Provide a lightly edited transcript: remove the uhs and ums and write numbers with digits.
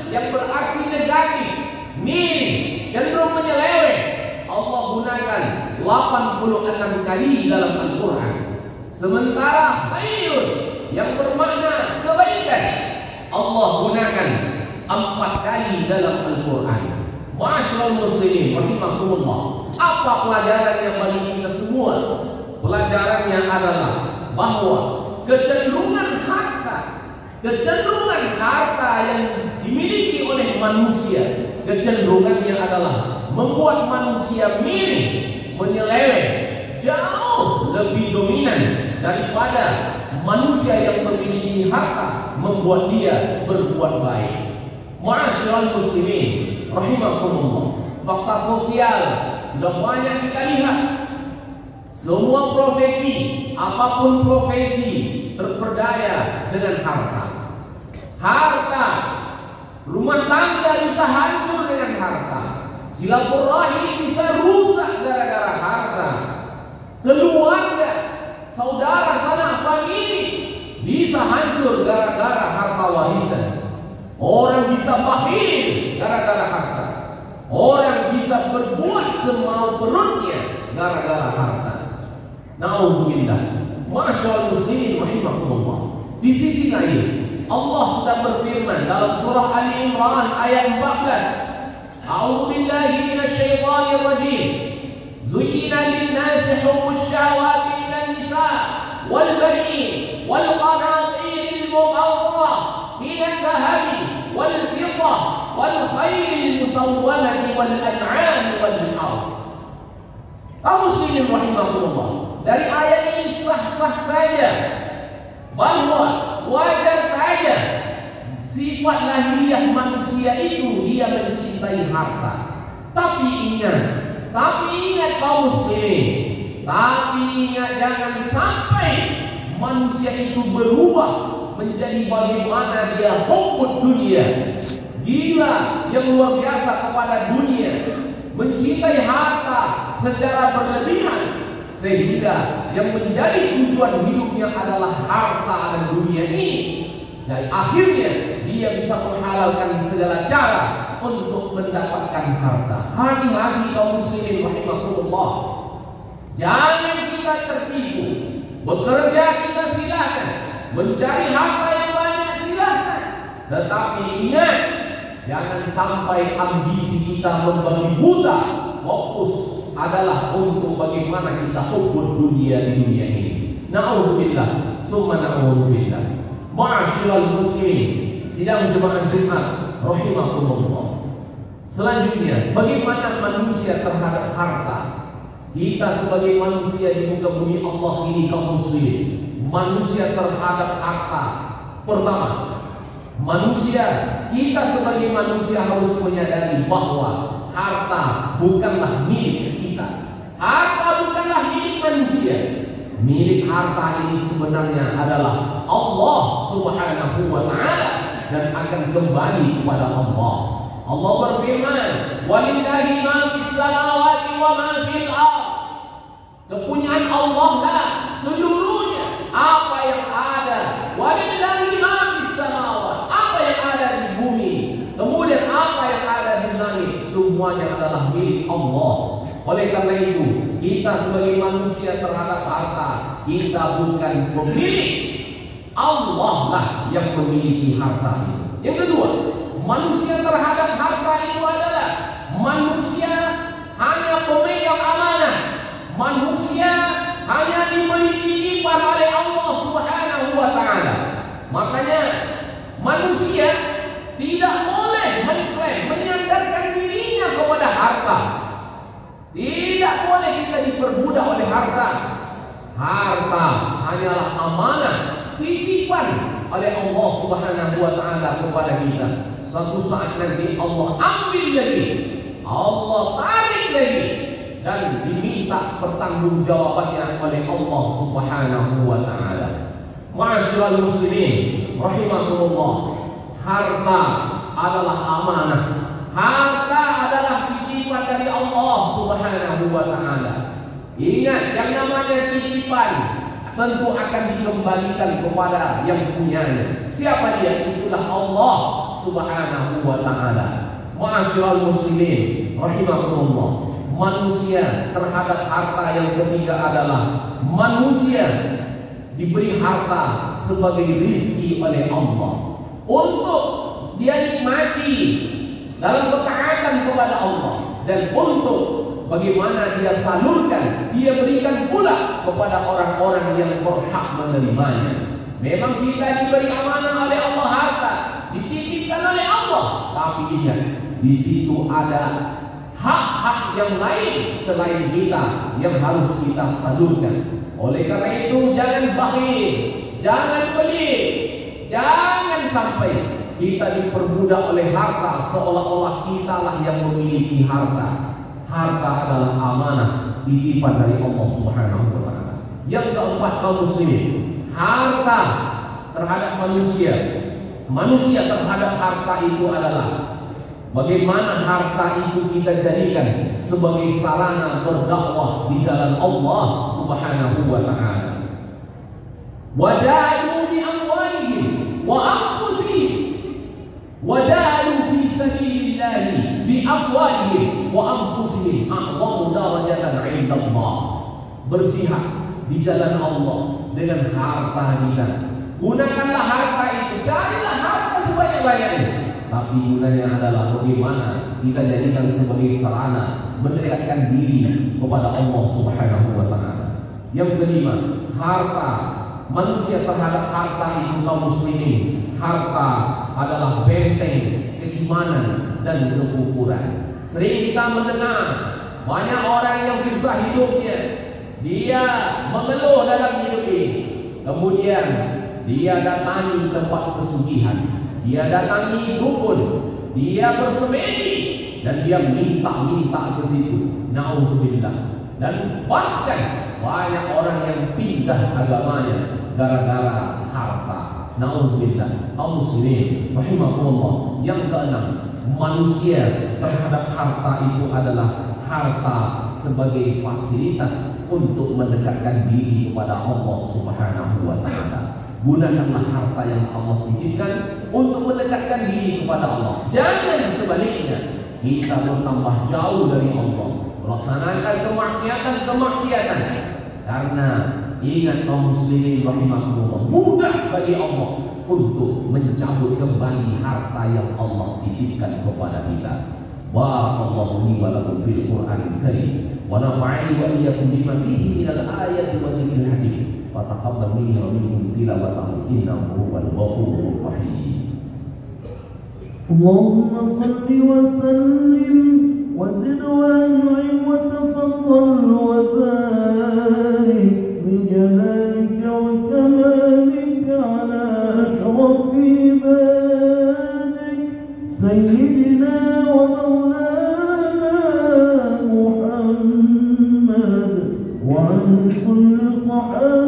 yang berarti negatif, miring, cenderung menyeleweng, Allah gunakan 86 kali dalam Al-Quran. Sementara khairun yang bermakna kebaikan, Allah gunakan 4 kali dalam Al-Quran. Masyaallah muslimin rahimakumullah. Apa pelajarannya bagi kita semua? Pelajarannya adalah bahwa kecenderungan harta yang dimiliki oleh manusia, kecenderungannya adalah membuat manusia miring, menyeleweng, jauh lebih dominan daripada manusia yang memiliki harta membuat dia berbuat baik. Ma'asyiral muslimin rahimakumullah. Fakta sosial sudah banyak kita lihat. Semua profesi, apapun profesi, terperdaya dengan harta. Harta, rumah tangga bisa hancur dengan harta. Silaturahmi bisa rusak gara-gara harta. Keluarga, saudara sanak famili bisa hancur gara-gara harta warisan. Orang bisa bakhil gara-gara harta. Orang bisa berbuat semau perutnya gara-gara harta. Nauzubillah. Masyaallah muslimin rahimakumullah. Di sisi lain, Allah sudah berfirman dalam surah Ali Imran ayat 14. A'udzu billahi minasyaitonir rajim. Zuyyina lin-nasi hubbus syahawati minan nisa wal banin wal qanatiril muqawwarah minadh dhahabi wal fiddah wal khaylil musawwamati wal an'ami wal harth. Kaum muslimin rahimakumullah, dari ayat ini sah-sah saja bahwa wajar saja sifat lahiriah manusia itu dia mencintai harta. Tapi ingat kaum muslimin, jangan sampai manusia itu berubah menjadi bagaimana dia hubbud dunia, gila yang luar biasa kepada dunia, mencintai harta secara berlebihan, sehingga yang menjadi tujuan hidupnya adalah harta dan dunia ini. Dan akhirnya dia bisa menghalalkan segala cara untuk mendapatkan harta. Hati-hati kaum muslimin rahimakumullah. Jangan kita tertipu. Bekerja kita silakan, mencari harta yang banyak silakan. Tetapi ingat, jangan sampai ambisi kita membagi buta. Fokus adalah untuk bagaimana kita hubbud dunia di dunia ini. Na'udzubillah, summa na'udzubillah. Ma'asyiral muslimin, sidang jemaah Jumat rahimakumullah. Selanjutnya, bagaimana manusia terhadap harta? Kita sebagai manusia di muka bumi Allah ini kaum muslimin, manusia terhadap harta. Pertama, kita sebagai manusia harus menyadari bahwa harta bukanlah milik kita. Harta bukanlah milik manusia. Milik harta ini sebenarnya adalah Allah Subhanahu wa ta'ala dan akan kembali kepada Allah. Allah berfirman, "Walillahi ma fis samawati wa ma fil ardh." Kepunyaan Allah lah seluruhnya apa yang ada. Walillahi ma fis samawati, apa yang ada di bumi, kemudian apa yang ada di langit, semuanya adalah milik Allah. Oleh karena itu, kita sebagai manusia terhadap harta, kita bukan pemilik. Allah lah yang memiliki harta itu. Yang kedua, manusia terhadap harta itu adalah manusia hanya pemegang amanah. Manusia hanya diberi titipan oleh Allah Subhanahu wa ta'ala. Makanya manusia tidak boleh mengklaim, menyandarkan dirinya kepada harta. Tidak boleh kita diperbudak oleh harta. Harta hanyalah amanah, titipan oleh Allah Subhanahu wa ta'ala kepada kita. Suatu saat nanti Allah ambil lagi, Allah tarik lagi, dan diminta pertanggungjawabannya oleh Allah Subhanahu wa ta'ala. Ma'asyiral muslimin rahimakumullah, harta adalah amanah. Harta adalah titipan dari Allah Subhanahu wa ta'ala. Ingat, yang namanya titipan tentu akan dikembalikan kepada yang punyanya. Siapa dia? Itulah Allah Subhanahu wa ta'ala. Ma'asyiral muslimin rahimakumullah, manusia terhadap harta yang ketiga adalah manusia diberi harta sebagai rizki oleh Allah untuk dia nikmati dalam ketaatan kepada Allah, dan untuk bagaimana dia salurkan, dia berikan pula kepada orang-orang yang berhak menerimanya. Memang kita diberi amanah oleh Allah harta, dititipkan oleh Allah, tapi ingat, di situ ada hak-hak yang lain selain kita yang harus kita salurkan. Oleh karena itu jangan bakhil, jangan pelit, jangan sampai kita diperbudak oleh harta seolah-olah kitalah yang memiliki harta. Harta adalah amanah titipan dari Allah Subhanahu wa ta'ala. Yang keempat, kaum muslimin, harta terhadap manusia, manusia terhadap harta itu adalah bagaimana harta itu kita jadikan sebagai sarana berdakwah di jalan Allah Subhanahu wa ta'ala. Wajahadu bi amwalihim wa anfusihim, wajahadu fi sabilillahi bi amwalihim wa anfusihim a'zamu darajatan 'inda Allah. Berjihad di jalan Allah dengan harta kita. Gunakanlah harta itu, carilah harta sebanyak-banyaknya, tapi gunanya adalah bagaimana kita jadikan sebagai sarana mendekatkan diri kepada Allah Subhanahu wa ta'ala. Yang kelima, harta, manusia terhadap harta itu, kaum muslimin, harta adalah benteng keimanan dan kekufuran. Sering kita mendengar banyak orang yang susah hidupnya, dia mengeluh dalam hidup ini, kemudian dia datangi tempat pesugihan, dia datangi dukun, dia bersemedi, dan dia minta-minta ke situ. Nauzubillah. Dan bahkan banyak orang yang pindah agamanya gara-gara harta. Nauzubillah. Kaum muslimin rahimakumullah. Yang keenam, manusia terhadap harta itu adalah harta sebagai fasilitas untuk mendekatkan diri kepada Allah Subhanahu wa ta'ala. Gunakanlah harta yang Allah titipkan untuk mendekatkan diri kepada Allah. Jangan sebaliknya, kita bertambah jauh dari Allah, melaksanakan kemaksiatan. Karena ingat kaum muslimin rahimakumullah, mudah bagi Allah untuk mencabut kembali harta yang Allah titipkan kepada kita. Barakallahu li wa lakum fil Qur'anil Karim, wa nafa'ani wa iyyakum bima fihi minal ayati wa dzikril hakim. Wa taqabbal minni wa minkum tilawatahu innahu huwal ghafurur rahim. Allahumma shalli wa sallim wa zid wa an'im wa tafaddal wa barik bi jalalika wa kamalika ala ashrafil ibadik sayyidina wa maulana Muhammad wa ala kulli sahabi